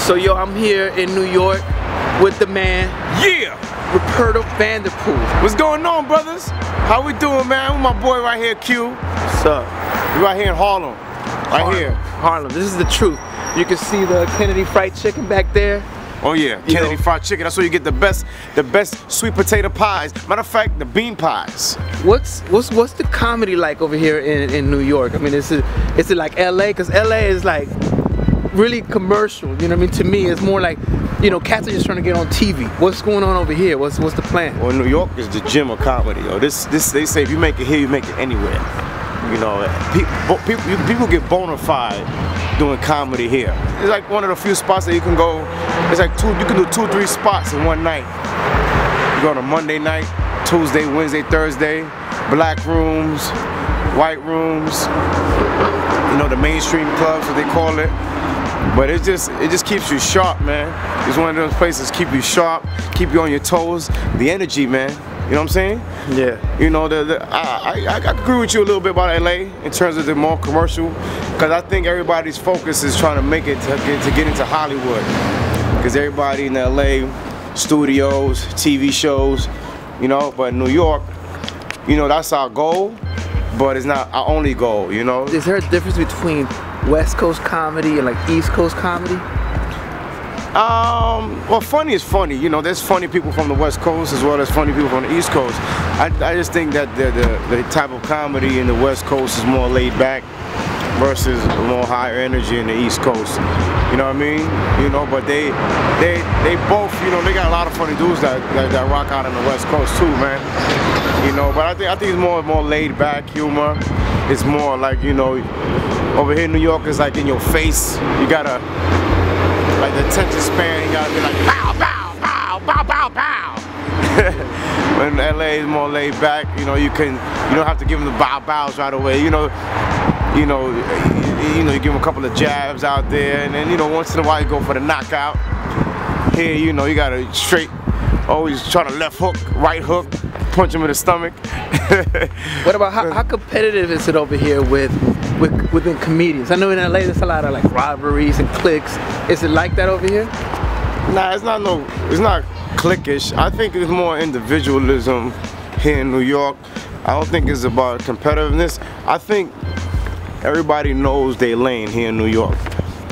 So yo, I'm here in New York with the man, Ruperto Vanderpool. What's going on, brothers? How we doing, man? With my boy right here, Q. What's up? We right here in Harlem. Harlem. This is the truth. You can see the Kennedy Fried Chicken back there. Oh yeah, Kennedy Fried Chicken. That's where you get the best sweet potato pies. Matter of fact, the bean pies. What's the comedy like over here in New York? I mean, is it like LA? Because LA is like really commercial. You know what I mean? To me, it's more like, you know, cats are just trying to get on TV. What's going on over here? What's the plan? Well, New York is the gym of comedy, yo. This they say if you make it here, you make it anywhere. You know, people get bona fide doing comedy here. It's like one of the few spots that you can go. It's like you can do 2-3 spots in one night. You go on a Monday night, Tuesday, Wednesday, Thursday, black rooms, white rooms. You know, the mainstream clubs, what they call it. But it just keeps you sharp, man. It's one of those places keep you sharp, keep you on your toes. The energy, man. You know what I'm saying? Yeah. You know, I agree with you a little bit about LA in terms of the more commercial, because I think everybody's focus is trying to make it to get into Hollywood. Because everybody in LA, studios, TV shows, you know. But New York, you know, that's our goal, but it's not our only goal. You know. Is there a difference between West Coast comedy and like East Coast comedy? Well, funny is funny. You know, there's funny people from the West Coast as well as funny people from the East Coast. I just think that the type of comedy in the West Coast is more laid back versus more higher energy in the East Coast. You know what I mean? You know, but they both, you know, they got a lot of funny dudes that rock out on the West Coast too, man. You know, but I think it's more laid back humor. It's more like, you know, over here in New York is like in your face. You gotta, like the attention span, you gotta be like pow, pow, pow, pow, pow, pow. When LA is more laid back, you know, you don't have to give them the bow bows right away. You give them a couple of jabs out there, and then, you know, once in a while you go for the knockout. Here, you know, you gotta straight, always try to left hook, right hook, punch him in the stomach. What about how competitive is it over here within comedians? I know in LA there's a lot of like rivalries and cliques. Is it like that over here? Nah, it's not cliquish. I think it's more individualism here in New York. I don't think it's about competitiveness. I think everybody knows their lane here in New York.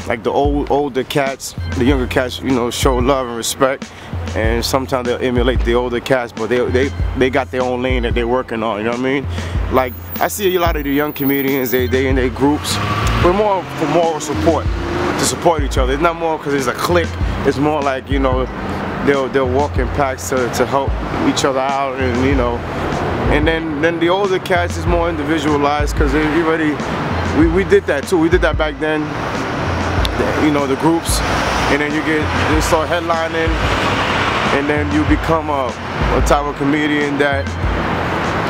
Like the older cats, the younger cats, you know, show love and respect, and sometimes they'll emulate the older cats, but they got their own lane that they're working on. You know what I mean? Like I see a lot of the young comedians, they in their groups. We're more for moral support, to support each other. It's not more because it's a clique. It's more like, you know, they'll walk in packs to help each other out, and you know. And then the older cats is more individualized because we did that too. We did that back then. You know, the groups, and then you start headlining, and then you become a type of comedian that,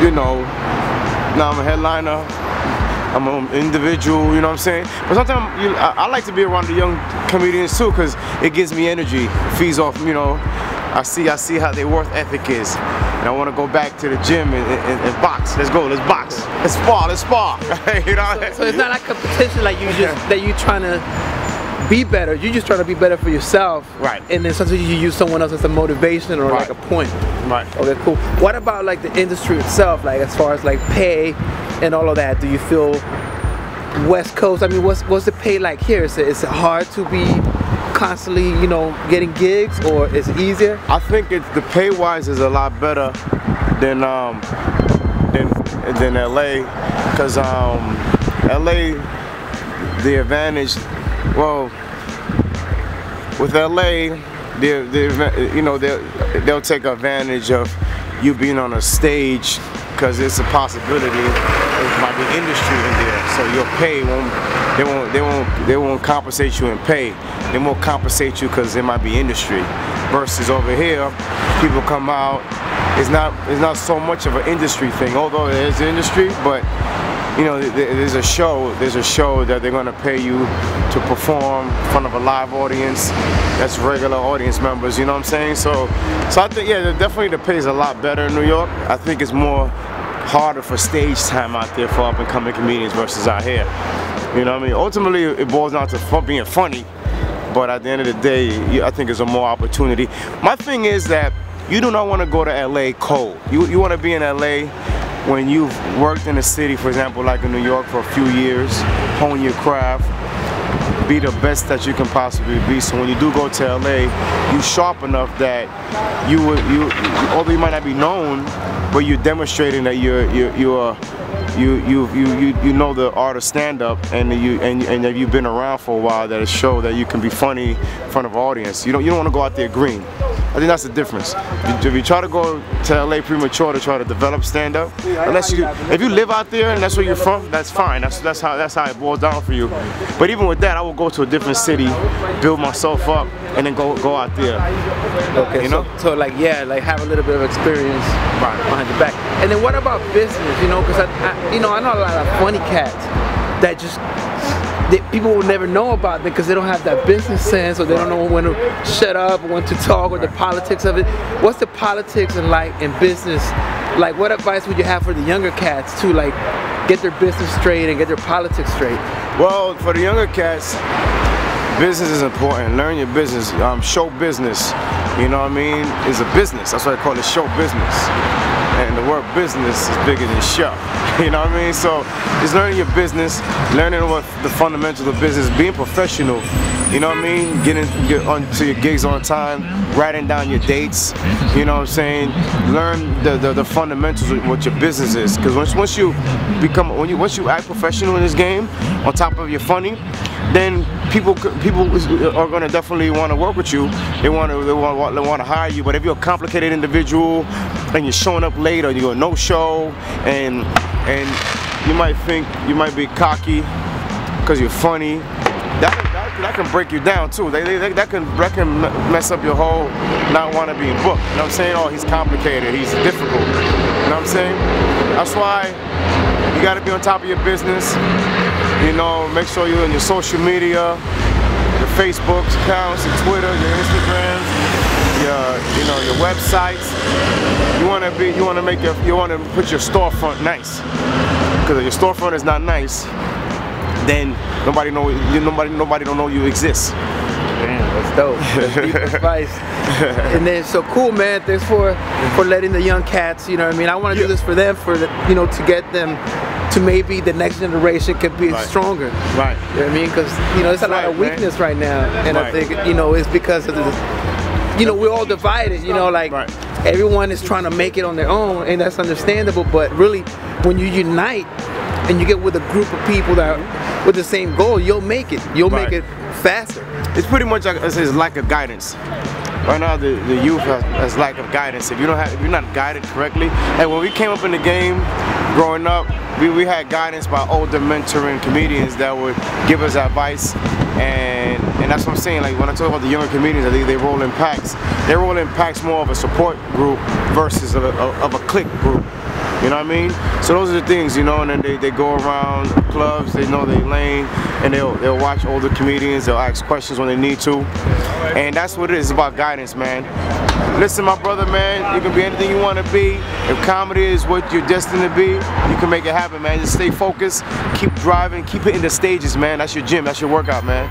you know, now I'm a headliner, I'm an individual, you know what I'm saying? But sometimes I like to be around the young comedians too, because it gives me energy, feeds off, you know. I see how their work ethic is, and I want to go back to the gym and box. Let's go, let's box, let's spar. You know? So it's not like competition, like that you trying to be better. You're just trying to be better for yourself, right? And then sometimes you use someone else as a motivation or like a point, right? Okay, cool. What about like the industry itself, like as far as like pay and all of that? Do you feel West Coast? I mean, what's the pay like here? Is it hard to be constantly, you know, getting gigs, or is it easier? I think the pay wise is a lot better than LA, because LA, the advantage. Well, with LA, you know, they'll take advantage of you being on a stage, because it's a possibility there might be industry in there. So your pay they won't compensate you in pay. They won't compensate you because there might be industry. Versus over here, people come out. It's not so much of an industry thing, although there's industry, but you know, there's a show that they're gonna pay you to perform in front of a live audience. That's regular audience members, you know what I'm saying? So I think, yeah, definitely the pay is a lot better in New York. I think it's more harder for stage time out there for up and coming comedians versus out here. You know what I mean? Ultimately, it boils down to being funny. but at the end of the day, I think there's a more opportunity. My thing is that you do not want to go to LA cold. You want to be in LA when you've worked in a city, for example, like in New York for a few years, hone your craft, be the best that you can possibly be. So when you do go to LA, you sharp enough that although you might not be known, but you're demonstrating that you know the art of stand-up, and that you've been around for a while, that it shows that you can be funny in front of an audience. You don't want to go out there green. I think that's the difference. If you try to go to LA premature to try to develop stand-up, if you live out there and that's where you're from, that's fine. That's how it boils down for you. But even with that, I will go to a different city, build myself up, and then go out there. Okay, you know? So like, yeah, like have a little bit of experience behind the back. And then what about business? You know, because I know a lot of funny cats that just people will never know about them because they don't have that business sense, or they don't know when to shut up or when to talk, or the politics of it. What's the politics and like in business? Like, what advice would you have for the younger cats to like get their business straight and get their politics straight? Well, for the younger cats, business is important. Learn your business. Show business, you know what I mean, is a business. That's why I call it show business. And the word business is bigger than show. You know what I mean? So just learning your business, learning what the fundamentals of business, being professional. You know what I mean? Get onto your gigs on time, writing down your dates. You know what I'm saying? Learn the fundamentals of what your business is. Because once you act professional in this game, on top of you're funny, then people are going to definitely want to work with you. They want to hire you. But if you're a complicated individual and you're showing up late, or you're a no-show, and you might think you might be cocky because you're funny, that can break you down too. That can mess up your whole not want to be in book. You know what I'm saying? Oh, he's complicated, he's difficult. You know what I'm saying? That's why you got to be on top of your business. You know, make sure you're on your social media, your Facebook accounts, your Twitter, your Instagrams, your websites. You want to put your storefront nice. Because if your storefront is not nice, then nobody don't know you exist. Damn, that's dope. That's deep advice. And then, so cool, man. Thanks for letting the young cats. You know what I mean? I want to do this for them, to get them to maybe the next generation can be stronger. Right. You know what I mean? Because there's a lot of weakness right now, and I think it's because of we're all divided. Everyone is trying to make it on their own, and that's understandable. But really, when you unite and you get with a group of people that with the same goal, you'll make it. You'll make it faster. It's pretty much like it's lack of guidance. Right now, the youth has lack of guidance. If you're not guided correctly, and when we came up in the game, growing up, we had guidance by older mentoring comedians that would give us advice, and that's what I'm saying. Like when I talk about the younger comedians, I think they roll in packs. They roll in packs more of a support group versus of a clique group. You know what I mean? So those are the things, and then they go around clubs, they know their lane, and they'll watch older comedians, they'll ask questions when they need to. And that's what it is, it's about guidance, man. Listen, my brother, man, you can be anything you want to be. If comedy is what you're destined to be, you can make it happen, man. Just stay focused, keep driving, keep hitting the stages, man. That's your gym, that's your workout, man.